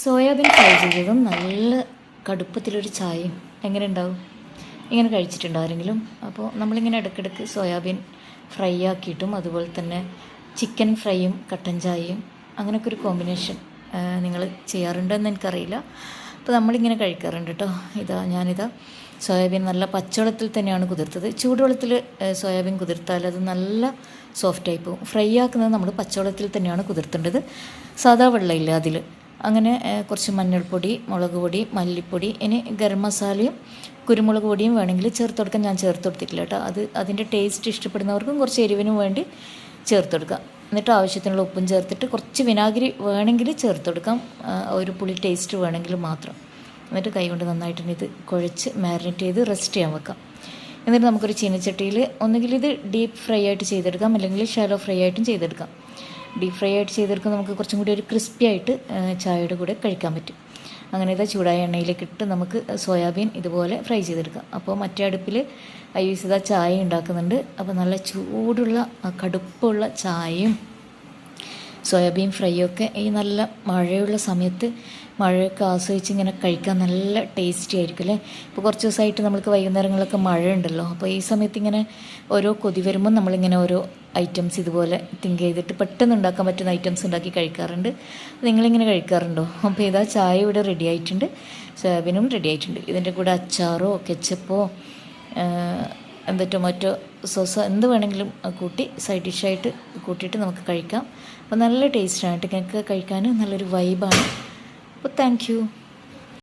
Soybean fry ചെയ്തതും നല്ല കടുപ്പത്തിലൊരു ചായയും എങ്ങനെ ഉണ്ടാവും? ഇങ്ങനെ കഴിച്ചിട്ടുണ്ടോ ആരെങ്കിലും? അപ്പോൾ നമ്മളിങ്ങനെ ഇടയ്ക്കിടയ്ക്ക് സോയാബീൻ ഫ്രൈ ആക്കിയിട്ടും അതുപോലെ തന്നെ ചിക്കൻ ഫ്രൈയും കട്ടൻ ചായയും അങ്ങനെയൊക്കെ ഒരു കോമ്പിനേഷൻ നിങ്ങൾ ചെയ്യാറുണ്ടെന്ന് എനിക്കറിയില്ല. അപ്പോൾ നമ്മളിങ്ങനെ കഴിക്കാറുണ്ട് കേട്ടോ. ഞാനിതാ സോയാബീൻ നല്ല പച്ചവെള്ളത്തിൽ തന്നെയാണ് കുതിർത്തത്. ചൂടുവെള്ളത്തിൽ സോയാബീൻ കുതിർത്താൽ അത് നല്ല സോഫ്റ്റായി പോകും. ഫ്രൈ ആക്കുന്നത് നമ്മൾ പച്ചവെള്ളത്തിൽ തന്നെയാണ് കുതിർത്തേണ്ടത്. സാധാ വെള്ളമില്ല അതിൽ. അങ്ങനെ കുറച്ച് മഞ്ഞൾപ്പൊടി, മുളക് പൊടി, മല്ലിപ്പൊടി, ഇനി ഗരം മസാലയും കുരുമുളക് പൊടിയും വേണമെങ്കിൽ ചേർത്ത് കൊടുക്കാം. ഞാൻ ചേർത്ത് കൊടുത്തിട്ടില്ല കേട്ടോ. അതിൻ്റെ ടേസ്റ്റ് ഇഷ്ടപ്പെടുന്നവർക്കും കുറച്ച് എരിവിനും വേണ്ടി ചേർത്ത് കൊടുക്കാം. എന്നിട്ട് ആവശ്യത്തിനുള്ള ഉപ്പും ചേർത്തിട്ട് കുറച്ച് വിനാഗിരി വേണമെങ്കിൽ ചേർത്ത് കൊടുക്കാം, ഒരു പുളി ടേസ്റ്റ് വേണമെങ്കിൽ മാത്രം. എന്നിട്ട് കൈകൊണ്ട് നന്നായിട്ട് ഇത് കുഴച്ച് മാരിനേറ്റ് ചെയ്ത് റെസ്റ്റ് ചെയ്യാൻ വെക്കാം. എന്നിട്ട് നമുക്കൊരു ചീനച്ചട്ടിയിൽ ഒന്നുകിൽ ഇത് ഡീപ്പ് ഫ്രൈ ആയിട്ട് ചെയ്തെടുക്കാം, അല്ലെങ്കിൽ ഷാലോ ഫ്രൈ ആയിട്ടും ചെയ്തെടുക്കാം. ഡീപ്പ് ഫ്രൈ ആയിട്ട് ചെയ്തെടുക്കുമ്പോൾ നമുക്ക് കുറച്ചും കൂടി ഒരു ക്രിസ്പി ആയിട്ട് ചായയുടെ കൂടെ കഴിക്കാൻ പറ്റും. അങ്ങനെ ഇതാ ചൂടായ എണ്ണയിലേക്ക് ഇട്ട് നമുക്ക് സോയാബീൻ ഇതുപോലെ ഫ്രൈ ചെയ്തെടുക്കാം. അപ്പോൾ മറ്റേ അടുപ്പിൽ ഇതാ ചായ ഉണ്ടാക്കുന്നുണ്ട്. അപ്പോൾ നല്ല ചൂടുള്ള കടുപ്പുള്ള ചായയും സോയാബീൻ ഫ്രൈയൊക്കെ ഈ നല്ല മഴയുള്ള സമയത്ത് മഴയൊക്കെ ആസ്വദിച്ച് ഇങ്ങനെ കഴിക്കാൻ നല്ല ടേസ്റ്റി ആയിരിക്കും അല്ലേ. ഇപ്പോൾ കുറച്ച് ദിവസമായിട്ട് നമ്മൾക്ക് വൈകുന്നേരങ്ങളിലൊക്കെ മഴ ഉണ്ടല്ലോ. അപ്പോൾ ഈ സമയത്ത് ഇങ്ങനെ ഓരോ കൊതി വരുമ്പോൾ നമ്മളിങ്ങനെ ഓരോ ഐറ്റംസ് ഇതുപോലെ തിങ്ക് ചെയ്തിട്ട് പെട്ടെന്ന് ഉണ്ടാക്കാൻ പറ്റുന്ന ഐറ്റംസ് ഉണ്ടാക്കി കഴിക്കാറുണ്ട്. നിങ്ങളിങ്ങനെ കഴിക്കാറുണ്ടോ? അപ്പോൾ ഇതാ ചായ ഇവിടെ റെഡി ആയിട്ടുണ്ട്, സോയാബീനും റെഡി ആയിട്ടുണ്ട്. ഇതിൻ്റെ കൂടെ അച്ചാറോ കെച്ചപ്പോ ടൊമാറ്റോ സോസോ എന്ത് വേണമെങ്കിലും കൂട്ടി സൈഡ് ഡിഷായിട്ട് കൂട്ടിയിട്ട് നമുക്ക് കഴിക്കാം. അപ്പോൾ നല്ല ടേസ്റ്റാണ്. ഇങ്ങനെയൊക്കെ കഴിക്കാൻ നല്ലൊരു വൈബാണ്. അപ്പോൾ താങ്ക് യു.